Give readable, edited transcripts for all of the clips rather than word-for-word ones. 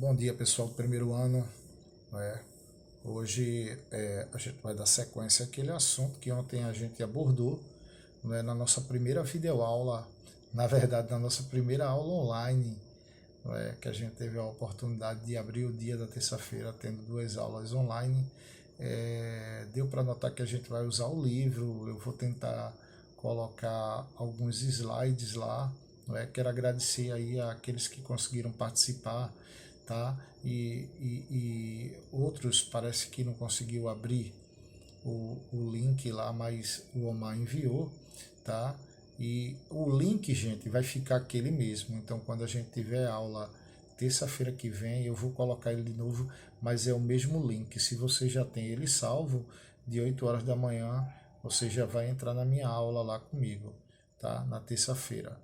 Bom dia, pessoal do primeiro ano. né? Hoje a gente vai dar sequência àquele assunto que ontem a gente abordou, na nossa primeira videoaula, na verdade, na nossa primeira aula online, que a gente teve a oportunidade de abrir o dia da terça-feira tendo duas aulas online. Deu para notar que a gente vai usar o livro, eu vou tentar colocar alguns slides lá. Quero agradecer aí àqueles que conseguiram participar, tá? E outros parece que não conseguiu abrir o link lá, mas o Omar enviou, tá? E o link, gente, vai ficar aquele mesmo. Então, quando a gente tiver aula terça-feira que vem, eu vou colocar ele de novo, mas é o mesmo link. Se você já tem ele salvo, de 8 horas da manhã, você já vai entrar na minha aula lá comigo, tá? Na terça-feira.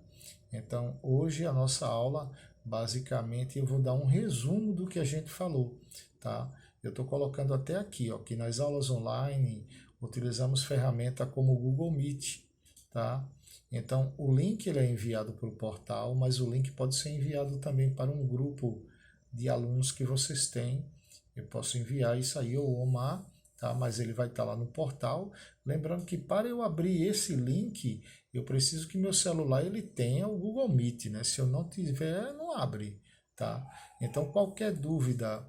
Então, hoje a nossa aula, basicamente, eu vou dar um resumo do que a gente falou, tá? Eu estou colocando até aqui, ó, que nas aulas online utilizamos ferramenta como o Google Meet, tá? Então, o link ele é enviado para o portal, mas o link pode ser enviado também para um grupo de alunos que vocês têm. Eu posso enviar isso aí ao Omar, tá? Mas ele vai estar lá no portal. Lembrando que para eu abrir esse link, eu preciso que meu celular ele tenha o Google Meet, né? Se eu não tiver, não abre, tá? Então, qualquer dúvida,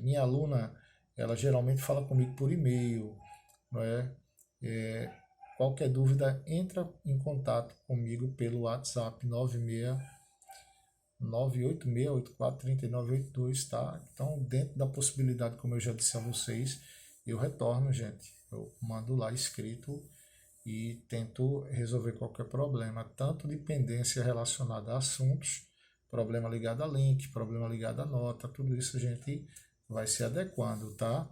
minha aluna, ela geralmente fala comigo por e-mail, não é? É, Qualquer dúvida, entra em contato comigo pelo WhatsApp 986843982, tá? Então, dentro da possibilidade, como eu já disse a vocês, eu retorno, gente. Eu mando lá escrito e tento resolver qualquer problema, tanto de pendência relacionada a assuntos, problema ligado a link, problema ligado a nota, tudo isso a gente vai se adequando, tá?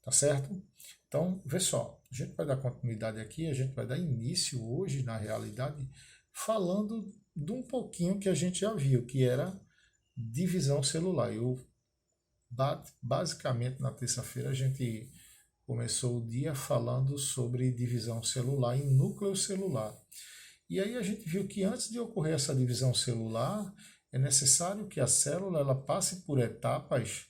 Tá certo? Então, vê só, a gente vai dar continuidade aqui, a gente vai dar início hoje, na realidade, falando de um pouquinho que a gente já viu, que era divisão celular. Basicamente, na terça-feira, a gente começou o dia falando sobre divisão celular e núcleo celular. E aí a gente viu que antes de ocorrer essa divisão celular, é necessário que a célula ela passe por etapas,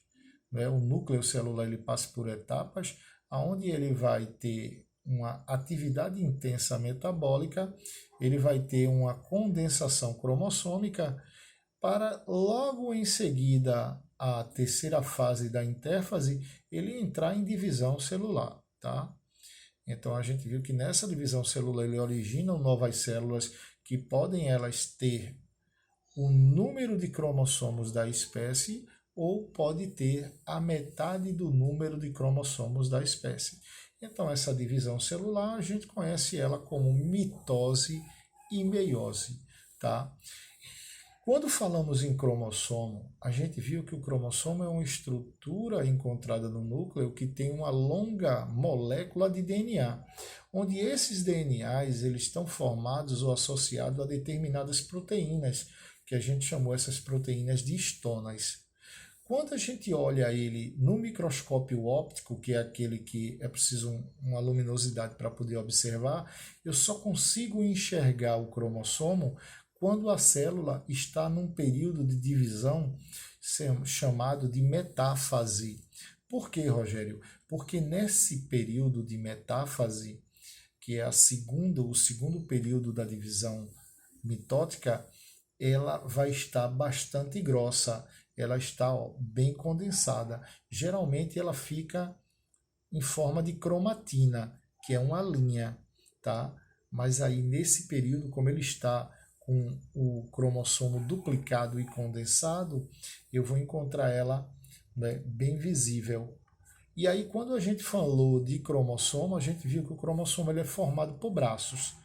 o núcleo celular ele passe por etapas, aonde ele vai ter uma atividade intensa metabólica, ele vai ter uma condensação cromossômica, para logo em seguida a terceira fase da intérfase ele entrar em divisão celular, tá? Então a gente viu que nessa divisão celular ele origina novas células que podem elas ter o número de cromossomos da espécie ou pode ter a metade do número de cromossomos da espécie. Então essa divisão celular a gente conhece ela como mitose e meiose, tá? Quando falamos em cromossomo, a gente viu que o cromossomo é uma estrutura encontrada no núcleo que tem uma longa molécula de DNA, onde esses DNAs eles estão formados ou associados a determinadas proteínas, que a gente chamou essas proteínas de histonas. Quando a gente olha ele no microscópio óptico, que é aquele que é preciso uma luminosidade para poder observar, eu só consigo enxergar o cromossomo quando a célula está num período de divisão chamado de metáfase. Por quê, Rogério? Porque nesse período de metáfase, que é o segundo período da divisão mitótica, ela vai estar bastante grossa, ela está bem condensada. Geralmente ela fica em forma de cromatina, que é uma linha, tá? Mas aí nesse período, como ele está com o cromossomo duplicado e condensado, eu vou encontrar ela, né, bem visível. E aí quando a gente falou de cromossomo, a gente viu que o cromossomo ele é formado por braços.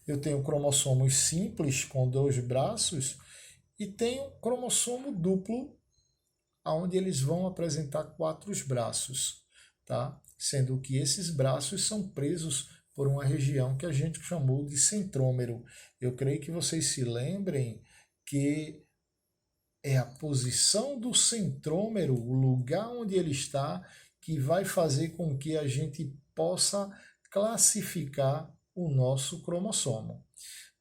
Eu tenho cromossomos simples com dois braços e tenho cromossomo duplo, onde eles vão apresentar quatro braços, tá? Sendo que esses braços são presos por uma região que a gente chamou de centrômero. Eu creio que vocês se lembrem que é a posição do centrômero, o lugar onde ele está, que vai fazer com que a gente possa classificar o nosso cromossomo.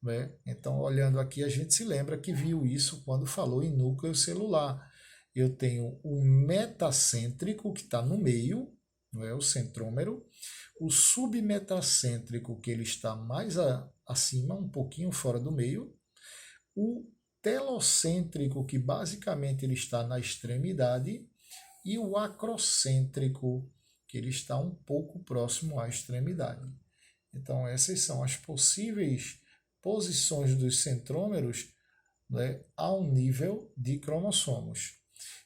Né? Então, olhando aqui, a gente se lembra que viu isso quando falou em núcleo celular. eu tenho o metacêntrico, que está no meio, não é? O centrômero, o submetacêntrico, que ele está mais acima, um pouquinho fora do meio, o telocêntrico, que basicamente ele está na extremidade, e o acrocêntrico, que ele está um pouco próximo à extremidade. Então, essas são as possíveis posições dos centrômeros, né, ao nível de cromossomos.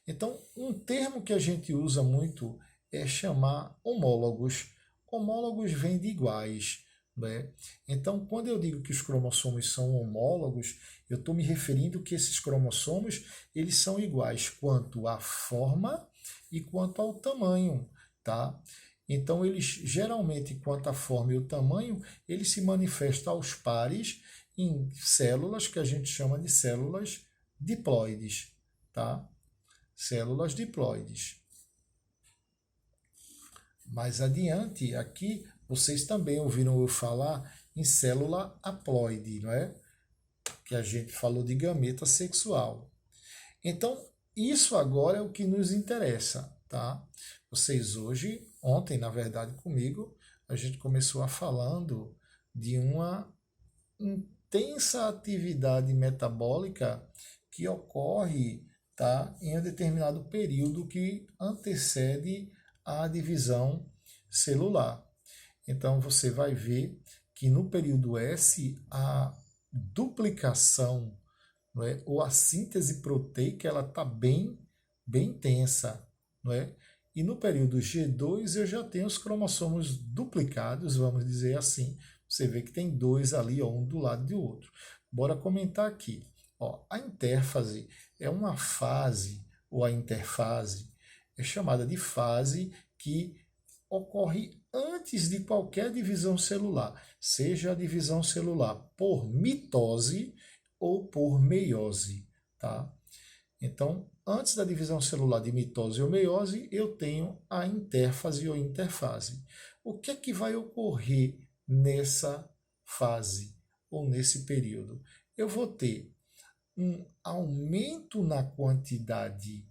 Então, um termo que a gente usa muito é chamar homólogos. Homólogos vem de iguais, né? Então, quando eu digo que os cromossomos são homólogos, eu estou me referindo que esses cromossomos eles são iguais quanto à forma e quanto ao tamanho, tá? Então, eles geralmente, quanto à forma e o tamanho, eles se manifestam aos pares em células que a gente chama de células diploides, tá? Células diploides. Mais adiante, aqui, vocês também ouviram eu falar em célula haploide, não é? Que a gente falou de gameta sexual. Então, isso agora é o que nos interessa, tá? Vocês hoje, ontem, na verdade, comigo, a gente começou a falando de uma intensa atividade metabólica que ocorre, tá, em um determinado período que antecede a divisão celular. Então você vai ver que no período S a duplicação, não é, ou a síntese proteica ela está bem intensa, não é? E no período G2 eu já tenho os cromossomos duplicados, vamos dizer assim. Você vê que tem dois ali, ó, um do lado do outro. Bora comentar aqui. Ó, a intérfase é uma fase, ou a interfase, é chamada de fase que ocorre antes de qualquer divisão celular, seja a divisão celular por mitose ou por meiose, tá? Então, antes da divisão celular de mitose ou meiose, eu tenho a intérfase ou interfase. O que é que vai ocorrer nessa fase ou nesse período? Eu vou ter um aumento na quantidade,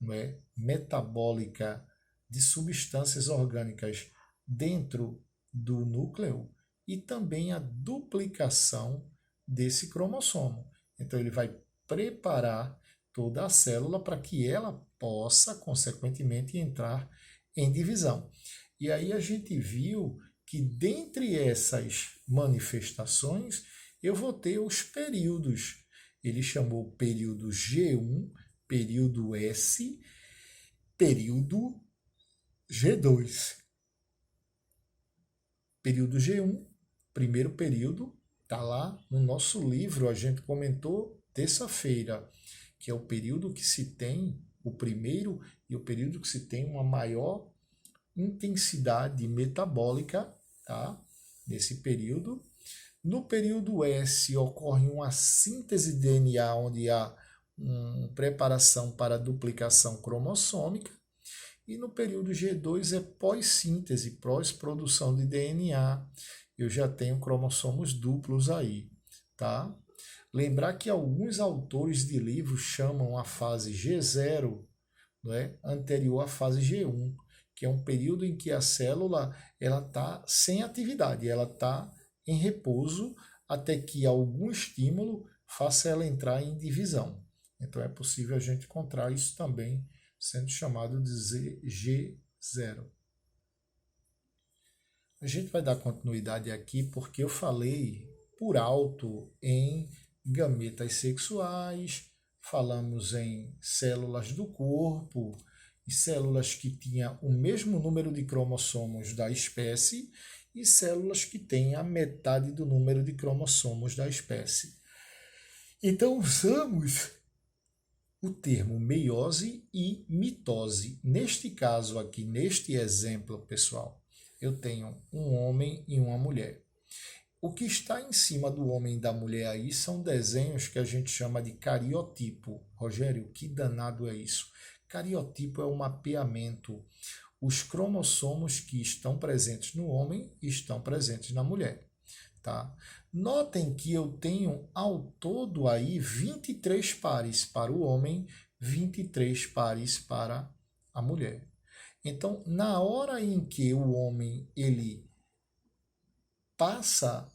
não é, metabólica de substâncias orgânicas dentro do núcleo e também a duplicação desse cromossomo. Então, ele vai preparar toda a célula para que ela possa, consequentemente, entrar em divisão. E aí a gente viu que dentre essas manifestações eu vou ter os períodos. Ele chamou período G1, período S, período G2. Período G1, primeiro período, está lá no nosso livro, a gente comentou terça-feira, que é o período que se tem, o primeiro e o período que se tem uma maior intensidade metabólica, tá? Nesse período. No período S ocorre uma síntese de DNA, onde há uma preparação para a duplicação cromossômica. E no período G2 é pós-síntese, pós-produção de DNA. Eu já tenho cromossomos duplos aí, tá? Lembrar que alguns autores de livros chamam a fase G0, não é, anterior à fase G1, que é um período em que a célula ela está sem atividade, ela está em repouso até que algum estímulo faça ela entrar em divisão. Então é possível a gente encontrar isso também sendo chamado de G0. A gente vai dar continuidade aqui porque eu falei por alto em gametas sexuais, falamos em células do corpo e células que tinham o mesmo número de cromossomos da espécie e células que têm a metade do número de cromossomos da espécie. Então usamos o termo meiose e mitose. Neste caso aqui, neste exemplo, pessoal, eu tenho um homem e uma mulher. O que está em cima do homem e da mulher aí são desenhos que a gente chama de cariotipo. Rogério, que danado é isso? Cariotipo é um mapeamento. Os cromossomos que estão presentes no homem estão presentes na mulher. Tá? Notem que eu tenho ao todo aí 23 pares para o homem, 23 pares para a mulher. Então, na hora em que o homem ele passa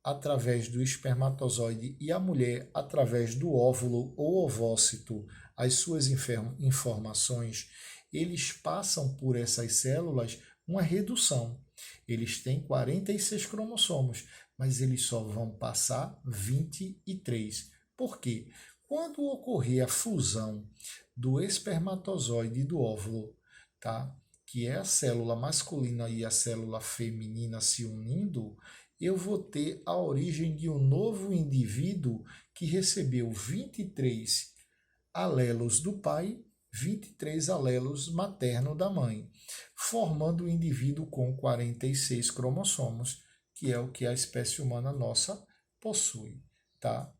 através do espermatozoide e a mulher através do óvulo ou ovócito as suas informações, eles passam por essas células uma redução. Eles têm 46 cromossomos, mas eles só vão passar 23. Por quê? Quando ocorrer a fusão do espermatozoide e do óvulo, tá? Que é a célula masculina e a célula feminina se unindo, eu vou ter a origem de um novo indivíduo que recebeu 23 alelos do pai, 23 alelos materno da mãe, formando um indivíduo com 46 cromossomos, que é o que a espécie humana nossa possui, tá?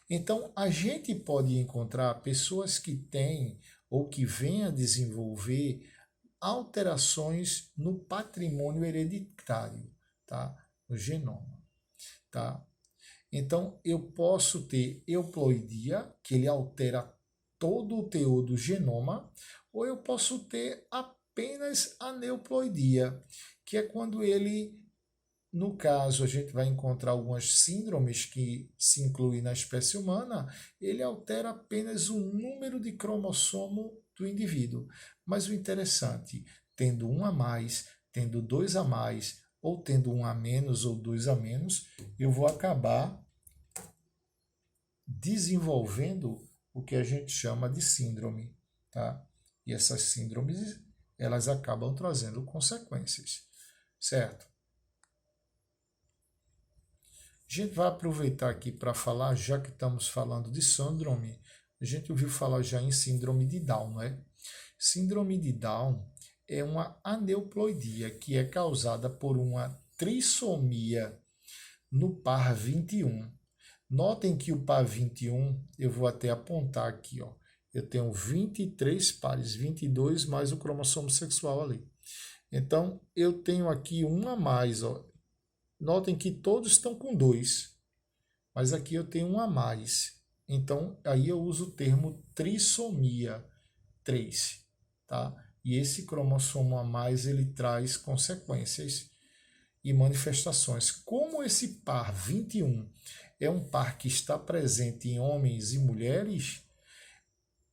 Então, a gente pode encontrar pessoas que têm ou que vêm a desenvolver alterações no patrimônio hereditário, tá? No genoma, tá? Então, eu posso ter euploidia, que ele altera todo o teor do genoma, ou eu posso ter apenas aneuploidia, que é quando ele, no caso, a gente vai encontrar algumas síndromes que se incluem na espécie humana, ele altera apenas o número de cromossomo do indivíduo. Mas o interessante, tendo um a mais, tendo dois a mais, ou tendo um a menos ou dois a menos, eu vou acabar desenvolvendo o que a gente chama de síndrome, tá? E essas síndromes, elas acabam trazendo consequências, certo? A gente vai aproveitar aqui para falar, já que estamos falando de síndrome, a gente ouviu falar já em síndrome de Down, não é? Síndrome de Down é uma aneuploidia que é causada por uma trissomia no par 21. Notem que o par 21, eu vou até apontar aqui, ó. Eu tenho 23 pares, 22 mais o cromossomo sexual ali. Então, eu tenho aqui um a mais, ó. Notem que todos estão com 2, mas aqui eu tenho um a mais. Então, aí eu uso o termo trissomia 3, tá? E esse cromossomo a mais, ele traz consequências e manifestações. Como esse par 21 é um par que está presente em homens e mulheres,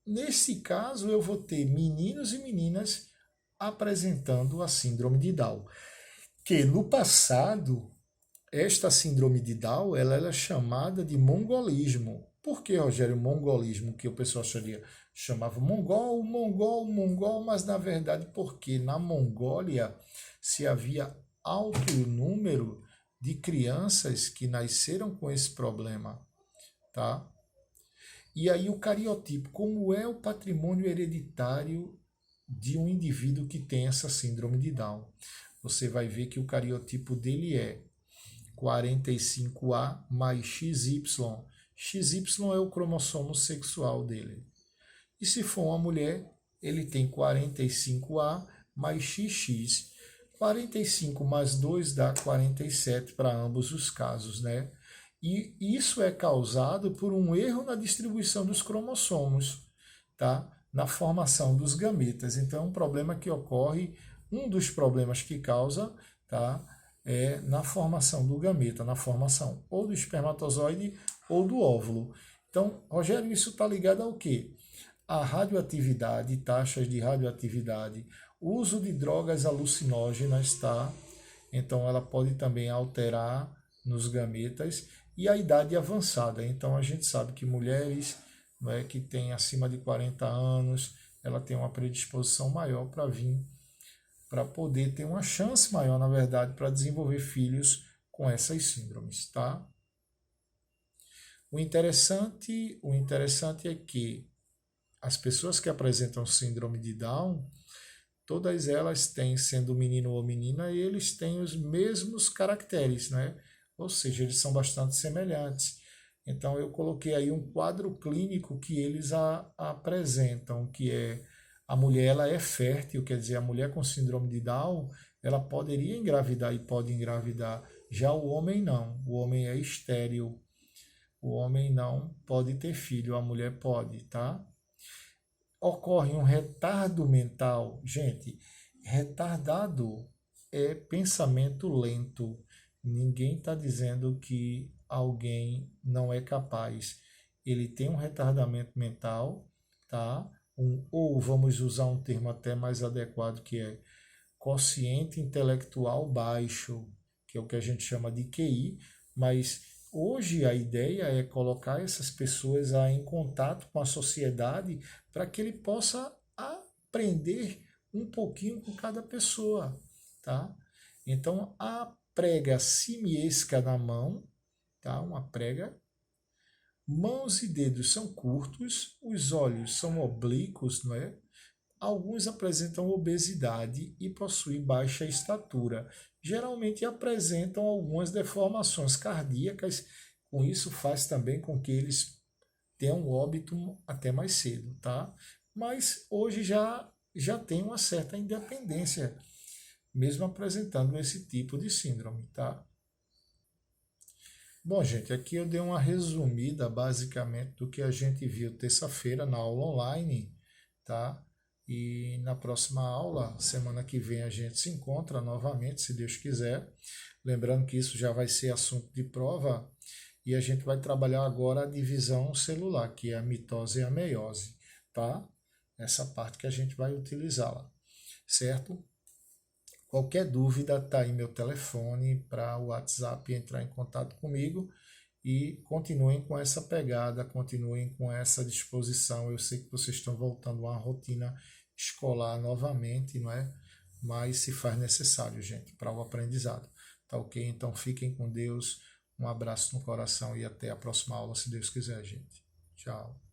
nesse caso eu vou ter meninos e meninas apresentando a síndrome de Down. Que no passado, esta síndrome de Down ela era chamada de mongolismo. Por que, Rogério, mongolismo? Que o pessoal chamava mongol, mas na verdade porque na Mongólia se havia alto número de crianças que nasceram com esse problema, tá? E aí o cariotipo, como é o patrimônio hereditário de um indivíduo que tem essa síndrome de Down? Você vai ver que o cariotipo dele é 45A mais XY. XY é o cromossomo sexual dele. E se for uma mulher, ele tem 45A mais XX. 45 mais 2 dá 47 para ambos os casos, né? E isso é causado por um erro na distribuição dos cromossomos, tá? Na formação dos gametas. Então, é um problema que ocorre, um dos problemas que causa, tá? É na formação do gameta, na formação ou do espermatozoide ou do óvulo. Então, Rogério, isso está ligado ao quê? A radioatividade, taxas de radioatividade, uso de drogas alucinógenas, tá? Então ela pode também alterar nos gametas e a idade avançada. Então a gente sabe que mulheres, não é, que têm acima de 40 anos, ela tem uma predisposição maior para vir, para poder ter uma chance maior, na verdade, para desenvolver filhos com essas síndromes, tá? O interessante é que as pessoas que apresentam síndrome de Down, todas elas têm, sendo menino ou menina, eles têm os mesmos caracteres, né? Ou seja, eles são bastante semelhantes. Então, eu coloquei aí um quadro clínico que eles apresentam, que é a mulher ela é fértil, quer dizer, a mulher com síndrome de Down, ela poderia engravidar e pode engravidar. Já o homem não, o homem é estéril. O homem não pode ter filho, a mulher pode, tá? ocorre um retardo mental, gente, retardado é pensamento lento. Ninguém está dizendo que alguém não é capaz. Ele tem um retardamento mental, tá? Ou vamos usar um termo até mais adequado, que é quociente intelectual baixo, que é o que a gente chama de QI, mas hoje a ideia é colocar essas pessoas em contato com a sociedade para que ele possa aprender um pouquinho com cada pessoa, tá? Então a prega simiesca na mão, tá? Uma prega. Mãos e dedos são curtos, os olhos são oblíquos, não é? Alguns apresentam obesidade e possuem baixa estatura. Geralmente apresentam algumas deformações cardíacas, com isso faz também com que eles tenham óbito até mais cedo, tá? Mas hoje já tem uma certa independência, mesmo apresentando esse tipo de síndrome, tá? Bom, gente, aqui eu dei uma resumida basicamente do que a gente viu terça-feira na aula online, tá? E na próxima aula, semana que vem, a gente se encontra novamente, se Deus quiser. Lembrando que isso já vai ser assunto de prova e a gente vai trabalhar agora a divisão celular, que é a mitose e a meiose, tá? Essa parte que a gente vai utilizá-la, certo? Qualquer dúvida, tá aí meu telefone para o WhatsApp entrar em contato comigo e continuem com essa pegada, continuem com essa disposição. Eu sei que vocês estão voltando a uma rotina escolar novamente, não é? Mas se faz necessário, gente, para o aprendizado. Tá ok? Então fiquem com Deus, um abraço no coração e até a próxima aula, se Deus quiser, gente. Tchau.